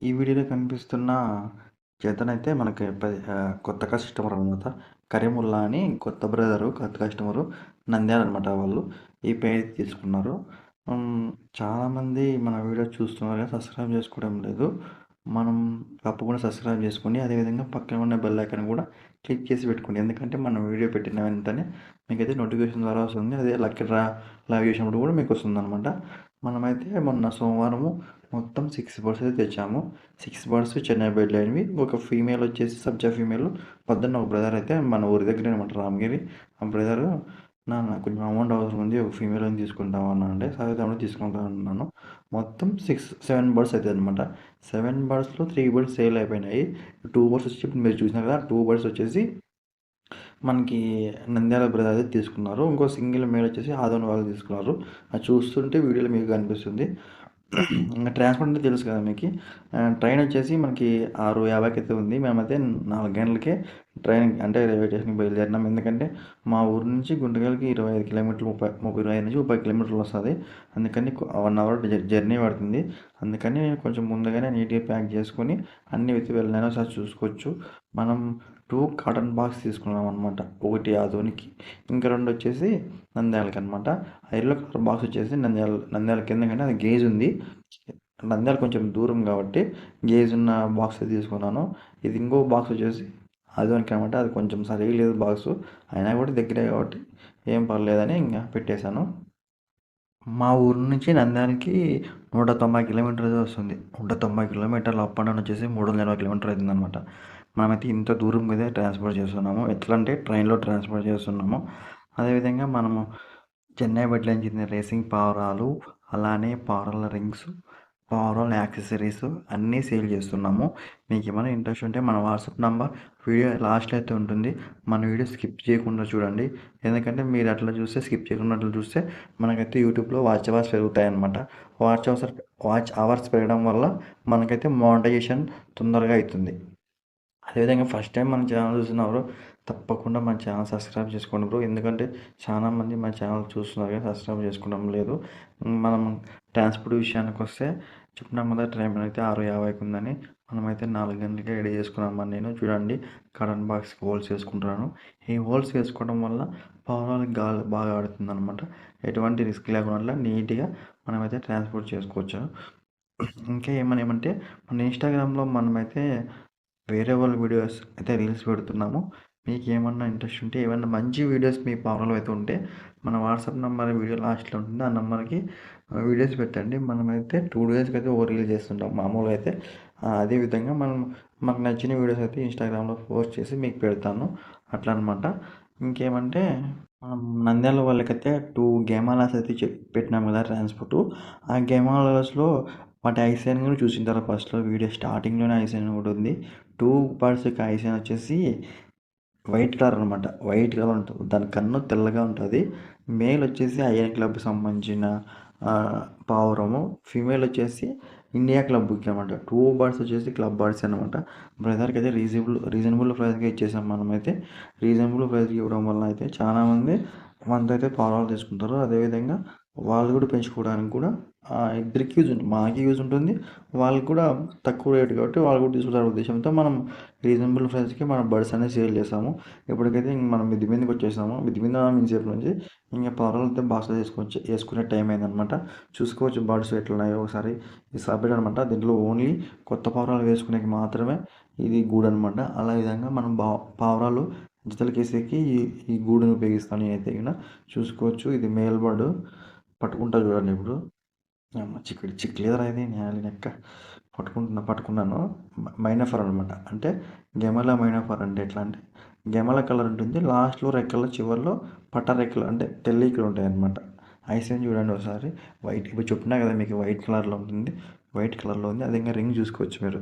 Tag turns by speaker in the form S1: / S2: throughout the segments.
S1: ఈ వీడియోలో కనిపిస్తున్న చేతనైతే మనకి కొత్త కస్టమర్ అనమాట. కరీముల్లా అని కొత్త బ్రదరు, కొత్త కస్టమరు నంద్యాల అనమాట వాళ్ళు. ఈ పేరు తీసుకున్నారు. చాలామంది మన వీడియో చూస్తున్నారు కానీ సబ్స్క్రైబ్ చేసుకోవడం లేదు. మనం తప్పకుండా సబ్స్క్రైబ్ చేసుకొని అదేవిధంగా పక్కన ఉన్న బెల్ ఐకాన్ కూడా క్లిక్ చేసి పెట్టుకోండి. ఎందుకంటే మనం వీడియో పెట్టిన వెంటనే మీకైతే నోటిఫికేషన్ ద్వారా వస్తుంది. అదే లక్కీ డ్రా లైవ్ చేసినప్పుడు కూడా మీకు వస్తుందన్నమాట. మనమైతే మొన్న సోమవారము మొత్తం 6 బర్డ్స్ అయితే తెచ్చాము. 6 బర్డ్స్ చెన్నై బెడ్ లైన్వి. ఒక ఫీమేల్ వచ్చేసి సబ్జా ఫీమేల్. పొద్దున్న ఒక బ్రదర్ అయితే మన ఊరి దగ్గర అనమాట రామగిరి. ఆ బ్రదరు నాన్న కొంచెం అమౌంట్ అవసరం ఉంది, ఒక ఫీమేల్ అని తీసుకుంటాం అన్నా అంటే సరే తమ్ముడు తీసుకుంటా అన్నాను. మొత్తం 7 బర్డ్స్ అవుతాయి అనమాట. 7 బర్డ్స్లో 3 బర్డ్స్ సేల్ అయిపోయినాయి. 2 బర్డ్స్ వచ్చి ఇప్పుడు మీరు చూసినారు కదా, 2 బర్డ్స్ వచ్చేసి మనకి నంద్యాల బ్రదర్ అయితే తీసుకున్నారు. ఇంకో సింగిల్ మేల్ వచ్చేసి ఆదోని వాళ్ళు తీసుకున్నారు. అది చూస్తుంటే వీడియోలో మీకు కనిపిస్తుంది. ఇంకా ట్రాన్స్‌పోర్ట్ అంటే తెలుసు కదా మీకు. ట్రైన్ వచ్చేసి మనకి 6:50కి అయితే ఉంది. మేమైతే 4 గంటలకే ట్రైన్ అంటే రైల్వే స్టేషన్‌కి బయలుదేరినాం. ఎందుకంటే మా ఊరు నుంచి గుంటకల్‌కి 25 కిలోమీటర్లు 25-30 కిలోమీటర్లు వస్తుంది. అందుకని 1 అవర్ జర్నీ పడుతుంది. అందుకని నేను కొంచెం ముందుగానే నీట్‌గా ప్యాక్ చేసుకొని అన్ని ఎత్తి వెళ్ళినాను. ఒకసారి చూసుకోవచ్చు. మనం 2 కాటన్ బాక్స్ తీసుకున్నాం అనమాట. ఒకటి ఆదోనికి, ఇంకా 2 వచ్చేసి నంద్యాలకి అనమాట. ఆ ఎల్లో కలర్ బాక్స్ వచ్చేసి నంద్యాల కిందకంటే అది గేజ్ ఉంది. నంద్యాల కొంచెం దూరం కాబట్టి గేజ్ ఉన్న బాక్స్ తీసుకున్నాను. ఇది ఇంకో బాక్స్ వచ్చేసి ఆదోనికి అనమాట. అది కొంచెం సరిగా లేదు బాక్స్, అయినా కూడా దగ్గరే కాబట్టి ఏం పర్లేదని ఇంకా పెట్టేశాను. మా ఊరు నుంచి నంద్యాలకి 190 కిలోమీటర్లు వస్తుంది. 190 కిలోమీటర్లు అప్ అండ్ డౌన్ వచ్చేసి 380 కిలోమీటర్లు అవుతుందన్నమాట. మనమైతే ఇంత దూరం మీద ట్రాన్స్పోర్ట్ చేస్తున్నాము. ఎట్లా అంటే ట్రైన్లో ట్రాన్స్పోర్ట్ చేస్తున్నాము. అదేవిధంగా మనము చెన్నై బెడ్లైన్ చెందిన రేసింగ్ పావురాలు, అలానే పావురాల రింగ్స్, పావురాల యాక్సెసరీస్ అన్నీ సేల్ చేస్తున్నాము. మీకు ఏమైనా ఇంట్రెస్ట్ ఉంటే మన వాట్సాప్ నెంబర్ వీడియో లాస్ట్లో అయితే ఉంటుంది. మన వీడియో స్కిప్ చేయకుండా చూడండి. ఎందుకంటే మీరు అట్లా చూస్తే స్కిప్ చేయకుండా అట్లా చూస్తే మనకైతే యూట్యూబ్లో వాచ్ అవర్స్ పెరుగుతాయన్నమాట. వాచ్ అవర్స్ పెరగడం వల్ల మనకైతే మానిటైజేషన్ తొందరగా అవుతుంది. అదేవిధంగా ఫస్ట్ టైం మన ఛానల్ చూస్తున్నారు, తప్పకుండా మన ఛానల్ సబ్స్క్రైబ్ చేసుకోండి బ్రో. ఎందుకంటే చాలామంది మన ఛానల్ చూస్తున్నారు కానీ సబ్స్క్రైబ్ చేసుకోవడం లేదు. మనం ట్రాన్స్పోర్ట్ విషయానికి వస్తే చెప్పినాం కదా, ట్రైన్ అయితే 6:50కి ఉందని. మనమైతే 4 గంటలకే రెడీ చేసుకున్నామని నేను చూడండి. కాటన్ బాక్స్కి హోల్స్ వేసుకుంటున్నాను. ఈ హోల్స్ వేసుకోవడం వల్ల పావురాలకి గాలి బాగా ఆడుతుంది అనమాట. ఎటువంటి రిస్క్ లేకుండా నీట్గా మనమైతే ట్రాన్స్పోర్ట్ చేసుకోవచ్చు. ఇంకా ఏమేమంటే మన ఇన్స్టాగ్రామ్లో మనమైతే వేరే వాళ్ళ వీడియోస్ అయితే రీల్స్ పెడుతున్నాము. మీకు ఏమన్నా ఇంట్రెస్ట్ ఉంటే ఏమన్నా మంచి వీడియోస్ మీ పావురాలు అయితే ఉంటే మన వాట్సాప్ నెంబర్ వీడియో లాస్ట్లో ఉంటుంది. ఆ నెంబర్కి వీడియోస్ పెట్టండి. మనమైతే 2 డేస్కి అయితే ఒక రీల్ చేస్తుంటాం మామూలుగా అయితే. అదేవిధంగా మాకు నచ్చిన వీడియోస్ అయితే ఇన్స్టాగ్రామ్లో పోస్ట్ చేసి మీకు పెడతాను అట్లా అనమాట. ఇంకేమంటే నంద్యాల వాళ్ళకైతే 2 గేమాలాస్ అయితే పెట్టినాం కదా ట్రాన్స్పోర్టు. ఆ గేమాలాస్లో వాటి ఐసైన్ కూడా చూసింటారు ఫస్ట్లో వీడియో స్టార్టింగ్లోనే ఐసైన్ కూడా ఉంది. 2 బర్డ్స్కి ఐసైన్ వచ్చేసి వైట్ కలర్ అనమాట. వైట్ కలర్ ఉంటుంది, దాని కన్ను తెల్లగా ఉంటుంది. మేల్ వచ్చేసి ఐఎన్ క్లబ్కి సంబంధించిన పావురము, ఫీమేల్ వచ్చేసి ఇండియా క్లబ్కి అనమాట. 2 బర్డ్స్ వచ్చేసి క్లబ్ బర్డ్స్ అనమాట. బ్రదర్కి అయితే రీజనబుల్ ప్రైస్గా ఇచ్చేసాం మనమైతే. రీజనబుల్ ప్రైస్కి ఇవ్వడం వల్ల అయితే చాలామంది మనతో అయితే పావురాలు తీసుకుంటారు. అదేవిధంగా వాళ్ళు కూడా పెంచుకోవడానికి కూడా ఇద్దరికి యూజ్ ఉంటుంది. మనకి యూజ్ ఉంటుంది, వాళ్ళకి కూడా తక్కువ రేటు కాబట్టి వాళ్ళు కూడా తీసుకుంటారు ఉద్దేశంతో మనం రీజనబుల్ ప్రైస్కి మనం బర్డ్స్ అనేది సేల్ చేస్తాము. ఇప్పటికైతే ఇంక మనం మిద్ది మీదకి వచ్చేసాము. మిద్ది మీద ఇంతసేపు నుంచి ఇంకా పావురాలతో బాక్స్లో వేసుకునే టైం అయిందనమాట. చూసుకోవచ్చు బర్డ్స్ ఎట్లున్నాయో ఒకసారి. ఇది సపరేట్ అనమాట. దీంట్లో ఓన్లీ కొత్త పావురాలు వేసుకునేకి మాత్రమే ఇది గూడు అనమాట. అలా విధంగా మనం పావురాలు జతలకేసేకి ఈ గూడును ఉపయోగిస్తాను నేనైతే గిన. చూసుకోవచ్చు, ఇది మేల్ బర్డ్. పట్టుకుంటా చూడండి ఇప్పుడు. చిక్లేదురా ఇది నేలనెక్క. పట్టుకున్నాను. మైనఫర్ అనమాట. అంటే గెమల మైనఫర్ అంటే ఎట్లా అంటే గెమల కలర్ ఉంటుంది, లాస్ట్లో రెక్కల చివరిలో పట్ట రెక్కలు అంటే తెల్లికలు ఉంటాయి అనమాట. ఐసైన్ చూడండి ఒకసారి. వైట్ ఇప్పుడు చెప్పినా కదా మీకు వైట్ కలర్లో ఉంటుంది. వైట్ కలర్లో ఉంది. అది ఇంకా రింగ్ చూసుకోవచ్చు మీరు.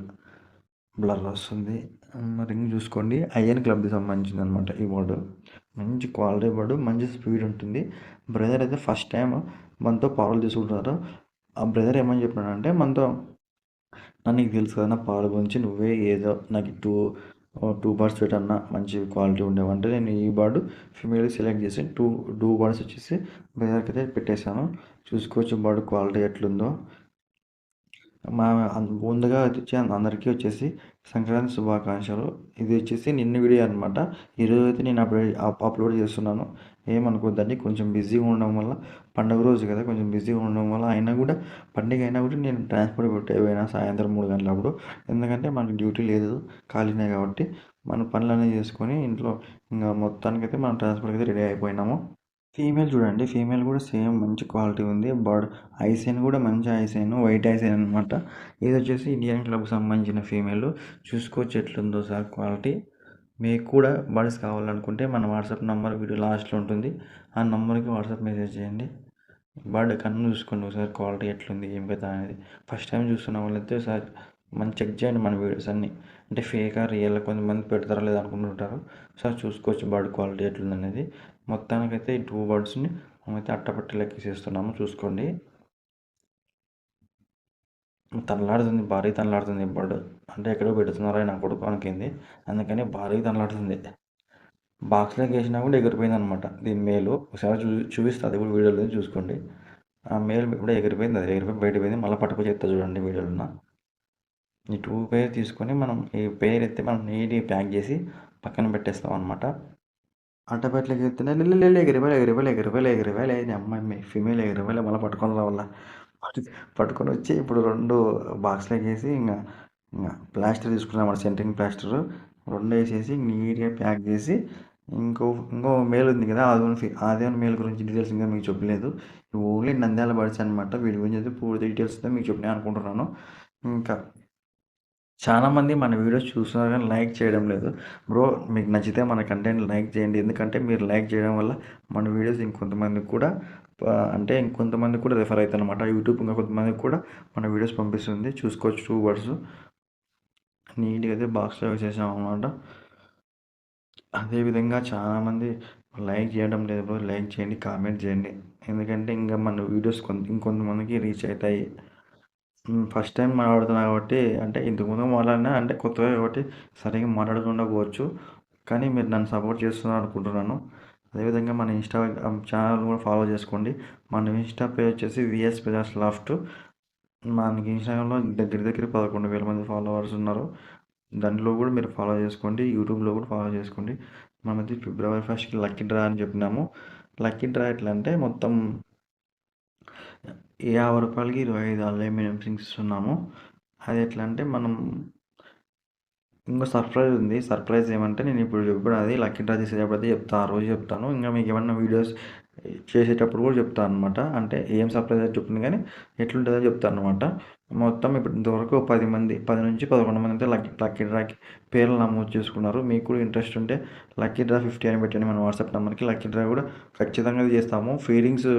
S1: బ్లర్ వస్తుంది. రింగ్ చూసుకోండి. ఐఎన్ క్లబ్కి సంబంధించింది అనమాట ఈ బర్డ్. మంచి క్వాలిటీ బర్డ్, మంచి స్పీడ్ ఉంటుంది. బ్రదర్ అయితే ఫస్ట్ టైం మనతో పావులు తీసుకుంటున్నారు. ఆ బ్రదర్ ఏమని చెప్పినాడంటే మనతో, నీకు తెలుసు కదా నా పాల గురించి, నువ్వే ఏదో నాకు టూ బర్డ్స్ పెట్టన్నా మంచి క్వాలిటీ ఉండేవంటే నేను ఈ బర్డ్ ఫీమేల్ సెలెక్ట్ చేసి టూ బర్డ్స్ వచ్చేసి బ్రదర్కి అయితే పెట్టేశాను. చూసుకోవచ్చు బర్డ్ క్వాలిటీ ఎట్లుందో. మా ముందుగా వచ్చి అందరికీ వచ్చేసి సంక్రాంతి శుభాకాంక్షలు. ఇది వచ్చేసి నిన్న వీడియో అనమాట. ఈరోజు అయితే నేను అప్లోడ్ చేస్తున్నాను. ఏమనుకోద్దండి, కొంచెం బిజీగా ఉండడం వల్ల, పండుగ రోజు కదా కొంచెం బిజీగా ఉండడం వల్ల, అయినా కూడా పండుగ అయినా కూడా నేను ట్రాన్స్పోర్ట్ పెట్టకపోయినా సాయంత్రం 3 గంటలప్పుడు. ఎందుకంటే మనకు డ్యూటీ లేదు, ఖాళీనే కాబట్టి మన పనులన్నీ చేసుకొని ఇంట్లో ఇంకా మొత్తానికైతే మనం ట్రాన్స్పోర్ట్కి అయితే రెడీ అయిపోయినాము. ఫీమేల్ చూడండి, ఫీమేల్ కూడా సేమ్ మంచి క్వాలిటీ ఉంది. ఐసైన్ కూడా మంచి ఐసైన్, వైట్ ఐసైన్ అనమాట. ఇది వచ్చేసి ఇండియన్ క్లబ్కి సంబంధించిన ఫీమేల్. చూసుకోవచ్చు ఎట్లుందో సార్ క్వాలిటీ. మీకు కూడా బర్డ్స్ కావాలనుకుంటే మన వాట్సాప్ నెంబర్ వీడియో లాస్ట్లో ఉంటుంది. ఆ నెంబర్కి వాట్సాప్ మెసేజ్ చేయండి. బర్డ్ కన్ను చూసుకోండి ఒకసారి, క్వాలిటీ ఎట్లుంది ఏం కదా అనేది. ఫస్ట్ టైం చూస్తున్న వాళ్ళైతే సార్ మనం చెక్ చేయండి మన వీడియోస్ అన్నీ, అంటే ఫేకా రియల్ కొంతమంది పెడతారా లేదా అనుకుంటుంటారు. సార్ చూసుకోవచ్చు బర్డ్ క్వాలిటీ ఎట్లుంది అనేది. మొత్తానికైతే ఈ 2 బర్డ్స్ని మేమైతే అట్టపట్టి లెక్కేసేస్తున్నాము, చూసుకోండి. తనలాడుతుంది, భారీ తనలాడుతుంది బర్డ్. అంటే ఎక్కడో పెడుతున్నారో నా కొడుకు అనుకుంది, అందుకని భారీ తనలాడుతుంది. బాక్స్లోకి వేసినా కూడా ఎగిరిపోయింది అనమాట. దీని మేలు ఒకసారి చూపిస్తుంది, అది కూడా వీడియోలో చూసుకోండి. ఆ మేల్ కూడా ఎగిరిపోయింది, అది ఎగిరిపోయి బయట పోయింది. మళ్ళీ పట్టుకు చెప్తా చూడండి వీడియోలో. ఈ 2 పేర్ తీసుకొని మనం ఈ పేర్ ఎత్తి మనం నీట్గా ప్యాక్ చేసి పక్కన పెట్టేస్తాం అనమాట. అట్టపెట్టలకి ఎత్తినా ఎగిరిపోలే అమ్మాయి ఫీమేల్ ఎగిరిపోలే. మళ్ళీ పట్టుకొని రావాల. పట్టుకొని వచ్చి ఇప్పుడు 2 బాక్స్లోకి వేసి ఇంకా ప్లాస్టర్ తీసుకున్నాం మన సెంటరింగ్ ప్లాస్టర్ 2 వేసేసి నీట్గా ప్యాక్ చేసి, ఇంకో ఇంకో మేల్ ఉంది కదా, ఆదివన్ మేల్ గురించి డీటెయిల్స్ ఇంకా మీకు చెప్పలేదు. ఓన్లీ నంద్యాల బర్డ్స్ అనమాట. వీడి గురించి అయితే పూర్తి డీటెయిల్స్ మీకు చెప్పినా అనుకుంటున్నాను. ఇంకా చాలామంది మన వీడియోస్ చూస్తున్నారు కానీ లైక్ చేయడం లేదు. బ్రో, మీకు నచ్చితే మన కంటెంట్ లైక్ చేయండి. ఎందుకంటే మీరు లైక్ చేయడం వల్ల మన వీడియోస్ ఇంకొంతమందికి కూడా ఇంకొంతమందికి కూడా రిఫర్ అవుతుంది అనమాట. యూట్యూబ్ ఇంకా కొంతమందికి కూడా మన వీడియోస్ పంపిస్తుంది. చూసుకోవచ్చు 2 బర్డ్స్ నీట్గా అయితే బాక్స్లో వేసేసాం అనమాట. అదేవిధంగా చాలామంది లైక్ చేయడం లేదు బ్రో, లైక్ చేయండి, కామెంట్ చేయండి. ఎందుకంటే ఇంకా మన వీడియోస్ ఇంకొంతమందికి రీచ్ అవుతాయి. ఫస్ట్ టైం మాట్లాడుతున్నా కాబట్టి, అంటే ఇంతకుముందు మాట్లాడినా, అంటే కొత్తగా కాబట్టి సరిగ్గా మాట్లాడకుండా పోవచ్చు. కానీ మీరు నన్ను సపోర్ట్ చేస్తున్నారు అనుకుంటున్నాను. అదేవిధంగా మన ఇన్స్టాగ్రామ్ ఛానల్ కూడా ఫాలో చేసుకోండి. మన ఇన్స్టా పేజ్ వచ్చేసి విఎస్ ప్రజాస్ లాఫ్ట్. మనకి ఇన్స్టాగ్రామ్లో దగ్గర 11,000 మంది ఫాలోవర్స్ ఉన్నారు. దాంట్లో కూడా మీరు ఫాలో చేసుకోండి. యూట్యూబ్లో కూడా ఫాలో చేసుకోండి. మనమైతే ఫిబ్రవరి 1st లక్కీ డ్రా అని చెప్పినాము. లక్కీ డ్రా ఎట్లా అంటే మొత్తం రూ. 50కి 25 అల్యూమినియం రింగ్స్ ఇస్తున్నాము. అది ఎట్లా అంటే మనం ఇంకో సర్ప్రైజ్ ఉంది. సర్ప్రైజ్ ఏమంటే నేను ఇప్పుడు చెప్పాను, అది లక్కీ డ్రా చేసేటప్పుడు అయితే చెప్తాను, ఆ రోజు చెప్తాను. ఇంకా మీకు ఏమన్నా వీడియోస్ చేసేటప్పుడు కూడా చెప్తాను అనమాట. అంటే ఏం సర్ప్రైజ్ అయితే చెప్తుంది కానీ ఎట్లుంటుందో చెప్తాను అనమాట. మొత్తం ఇప్పుడు ఇంతవరకు 10 నుంచి 11 మంది అయితే లక్కీ డ్రాకి పేర్లు నమోదు చేసుకున్నారు. మీకు కూడా ఇంట్రెస్ట్ ఉంటే లక్కీ డ్రా 50 అని పెట్టండి మన వాట్సాప్ నెంబర్కి. లక్కీ డ్రా కూడా ఖచ్చితంగా చేస్తాము. ఫీడింగ్స్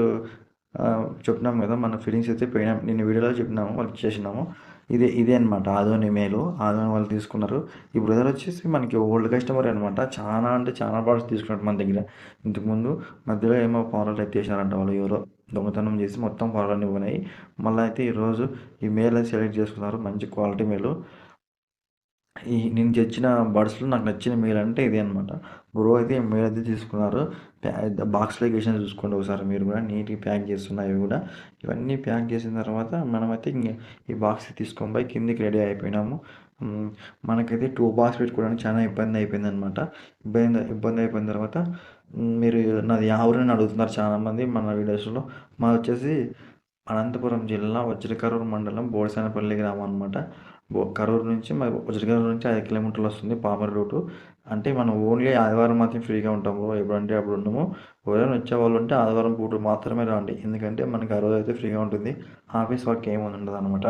S1: చెప్పినాం కదా, మన ఫీడింగ్స్ అయితే పోయినాం, నేను వీడియోలో చెప్పినాము, వాళ్ళకి చేసినాము. ఇదే అనమాట ఆదోని మేలు. ఆదోని వాళ్ళు తీసుకున్నారు. ఈ బ్రదర్ వచ్చేసి మనకి ఓల్డ్ కస్టమర్ అనమాట. చాలా అంటే చాలా బాగా తీసుకున్నారు మన దగ్గర. ఇంతకుముందు మధ్యలో ఏమో పాలలు ఎత్తేసినారంట వాళ్ళు, ఎవరో దొంగతనం చేసి మొత్తం పాలన్నీ పోయినాయి. మళ్ళీ అయితే ఈరోజు ఈ మేల్ అయితే సెలెక్ట్ చేసుకున్నారు, మంచి క్వాలిటీ మేలు. నేను తెచ్చిన బడ్స్లో నాకు నచ్చిన మేల్ అంటే ఇదే అనమాట. బ్రో అయితే మేల్ అయితే తీసుకున్నారు. బాక్స్లోకి వేసిన చూసుకోండి ఒకసారి మీరు కూడా, నీట్గా ప్యాక్ చేస్తున్నాయి కూడా. ఇవన్నీ ప్యాక్ చేసిన తర్వాత మనమైతే ఈ బాక్స్ తీసుకొని పోయి కిందికి రెడీ అయిపోయినాము. మనకైతే 2 బాక్స్ పెట్టుకోవడానికి చాలా ఇబ్బంది అయిపోయింది అనమాట. ఇబ్బంది అయిపోయిన తర్వాత మీరు నాది ఎవరైనా అడుగుతున్నారు చాలామంది మన వీడియోస్లో. మాది వచ్చేసి అనంతపురం జిల్లా వజ్రకరూరు మండలం బోడిసానపల్లి గ్రామం అనమాట. కరూరు నుంచి వజ్రకరూరు నుంచి 5 కిలోమీటర్లు వస్తుంది పామర్ రూటు. అంటే మనం ఓన్లీ ఆదివారం మాత్రం ఫ్రీగా ఉంటాము, ఎప్పుడంటే అప్పుడు ఉండము. ఎవరైనా వచ్చేవాళ్ళు ఉంటే ఆదివారం పూట మాత్రమే రండి, ఎందుకంటే మనకి ఆ రోజు అయితే ఫ్రీగా ఉంటుంది. ఆఫీస్ వర్క్ ఏమి ఉండదు అనమాట.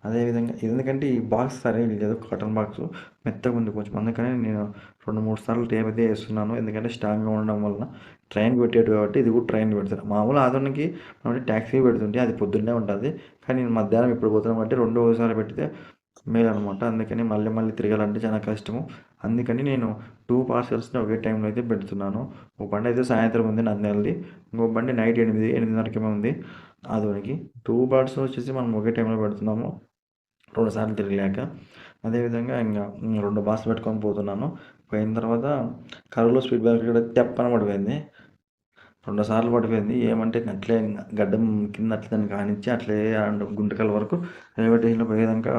S1: అదేవిధంగా ఎందుకంటే ఈ బాక్స్ సరైన లేదు, కాటన్ బాక్స్ మెత్తగా ఉంది కొంచెం, అందుకని నేను 2-3 సార్లు టేప్ అయితే వేస్తున్నాను. ఎందుకంటే స్ట్రాంగ్గా ఉండడం వలన. ట్రైన్ పెట్టేది కాబట్టి ఇది కూడా ట్రైన్ పెడతాను. మామూలు ఆదోనికి మనం ట్యాక్సీ పెడుతుంటే అది పొద్దున్నే ఉంటుంది, కానీ నేను మధ్యాహ్నం ఇప్పుడు పోతున్నాం అంటే 2 ఒకసారి పెడితే మేలు అనమాట. అందుకని మళ్ళీ తిరగాలంటే చాలా కష్టము. అందుకని నేను 2 పార్సల్స్ని ఒకే టైంలో అయితే పెడుతున్నాను. ఒక బండి అయితే సాయంత్రం ఉంది నంద్యాలది, ఇంకో బండి నైట్ 8:30 ఉంది ఆదోనికి. 2 బర్డ్స్ వచ్చేసి మనం ఒకే టైంలో పెడుతున్నాము, 2 సార్లు తిరగలేక. అదేవిధంగా ఇంకా 2 బాక్స్ పెట్టుకొని పోతున్నాను. పోయిన తర్వాత కరువులో స్పీడ్ బ్రేకర్ కూడా తెప్పన పడిపోయింది. 2 సార్లు పడిపోయింది. ఏమంటే అట్లే గడ్డం కింద అట్లే దాన్ని కానిచ్చి అట్లే గుంటకల్ వరకు రైల్వే స్టేషన్‌లో పోయేదాకా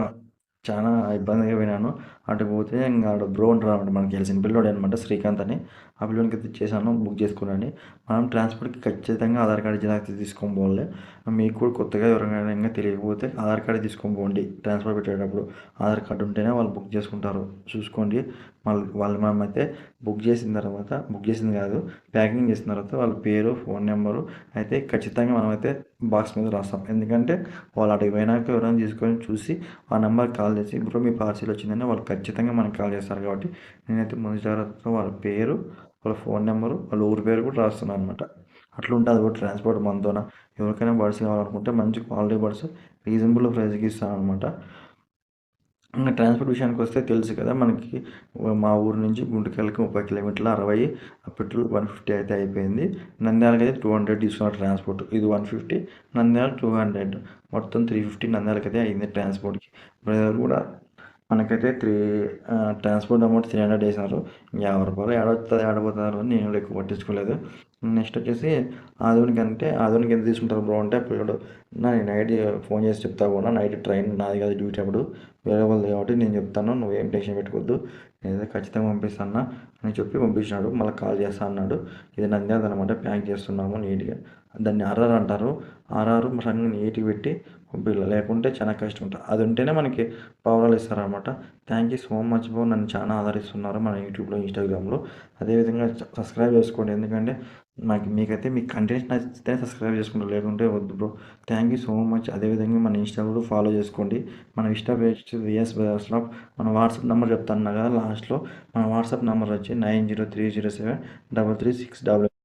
S1: చాలా ఇబ్బందిగా పోయినాను. అటు పోతే ఇంక ఆడ బ్రో ఉంటాడనమాట మనకి తెలిసిన పిల్లోడే అనమాట శ్రీకాంత్ అని. ఆ పిల్లోనికి ఇచ్చేసాను బుక్ చేసుకున్నాను. మనం ట్రాన్స్‌పోర్ట్‌కి ఖచ్చితంగా ఆధార్ కార్డ్ జిరాక్స్ తీసుకొని పోవాలి. మీకు కూడా కొత్తగా ఎవరికైనా ఇంకా తెలియకపోతే ఆధార్ కార్డ్ తీసుకొని పోండి. ట్రాన్స్‌పోర్ట్ పెట్టేటప్పుడు ఆధార్ కార్డ్ ఉంటేనే వాళ్ళు బుక్ చేసుకుంటారు. చూసుకోండి. వాళ్ళు మనమైతే బుక్ చేసిన తర్వాత బుక్ చేసింది కాదు, ప్యాకింగ్ చేసిన తర్వాత వాళ్ళ పేరు, ఫోన్ నెంబరు అయితే ఖచ్చితంగా మనమైతే బాక్స్ మీద రాస్తాం. ఎందుకంటే వాళ్ళు అక్కడికి పోయినాక ఎవరైనా తీసుకొని చూసి ఆ నెంబర్కి కాల్ చేసి బ్రో మీ పార్సిల్ వచ్చిందని వాళ్ళు ఖచ్చితంగా మనకు కాల్ చేస్తారు. కాబట్టి నేనైతే ముందు జాగ్రత్తగా వాళ్ళ పేరు, వాళ్ళ ఫోన్ నెంబరు, వాళ్ళ ఊరి పేరు కూడా రాస్తున్నాను అనమాట. అట్లా ఉంటుంది కూడా ట్రాన్స్పోర్ట్ మనతోన. ఎవరికైనా బడ్స్ కావాలనుకుంటే మంచి క్వాలిటీ బడ్స్ రీజనబుల్ ప్రైస్కి ఇస్తాను అనమాట. ఇంకా ట్రాన్స్పోర్ట్ విషయానికి వస్తే తెలుసు కదా మనకి, మా ఊరు నుంచి గుంటకల్కి 30 కిలోమీటర్లు 60, పెట్రోల్ 150 అయితే అయిపోయింది. నంద్యాలకి అయితే 200 తీసుకున్నారు ట్రాన్స్పోర్ట్. ఇది 150, నంద్యాల 200, మొత్తం 350 నంద్యాలకి అయితే అయింది ట్రాన్స్పోర్ట్కి. బ్రదర్ కూడా మనకైతే ట్రాన్స్పోర్ట్ అమౌంట్ 300 వేసినారు. రూ. 50 ఏడొస్తుంది ఏడపోతున్నారు అని నేను ఎక్కువ పట్టించుకోలేదు. నెక్స్ట్ వచ్చేసి ఆధునిక ఎంత తీసుకుంటారు బ్రో అంటే పిల్లడు నేను నైట్ ఫోన్ చేసి చెప్తా కూడా, నైట్ ట్రైన్ నాది కదా డ్యూటీ అప్పుడు వేరే వాళ్ళది కాబట్టి నేను చెప్తాను, నువ్వేం టెన్షన్ పెట్టుకోవద్దు, నేనైతే ఖచ్చితంగా పంపిస్తాను అని చెప్పి పంపించినాడు. మళ్ళీ కాల్ చేస్తా అన్నాడు. ఇది నంద్యాల అనమాట, ప్యాక్ చేస్తున్నాము నీట్గా. దాన్ని ఆర్ఆర్ అంటారు. ఆర్ఆర్ సంగ నీట్గా పెట్టి పంపించాలి, లేకుంటే చాలా కష్టం ఉంటుంది. అది ఉంటేనే మనకి పవరాలు ఇస్తారనమాట. Thank you so much bro, నన్ను చాలా ఆదరిస్తున్నారు మన యూట్యూబ్లో, ఇన్స్టాగ్రామ్లో. అదేవిధంగా సబ్స్క్రైబ్ చేసుకోండి, ఎందుకంటే మీకైతే మీ కంటెంట్ నచ్చితే సబ్స్క్రైబ్ చేసుకుంటారు, లేకుంటే వద్దు bro. Thank you so much. అదేవిధంగా మన ఇన్స్టాగ్రామ్లో ఫాలో చేసుకోండి. మన insta page VS brothers vlog. మన వాట్సాప్ నెంబర్ చెప్తాను కదా లాస్ట్లో. మన వాట్సాప్ నెంబర్ వచ్చి 9030733666.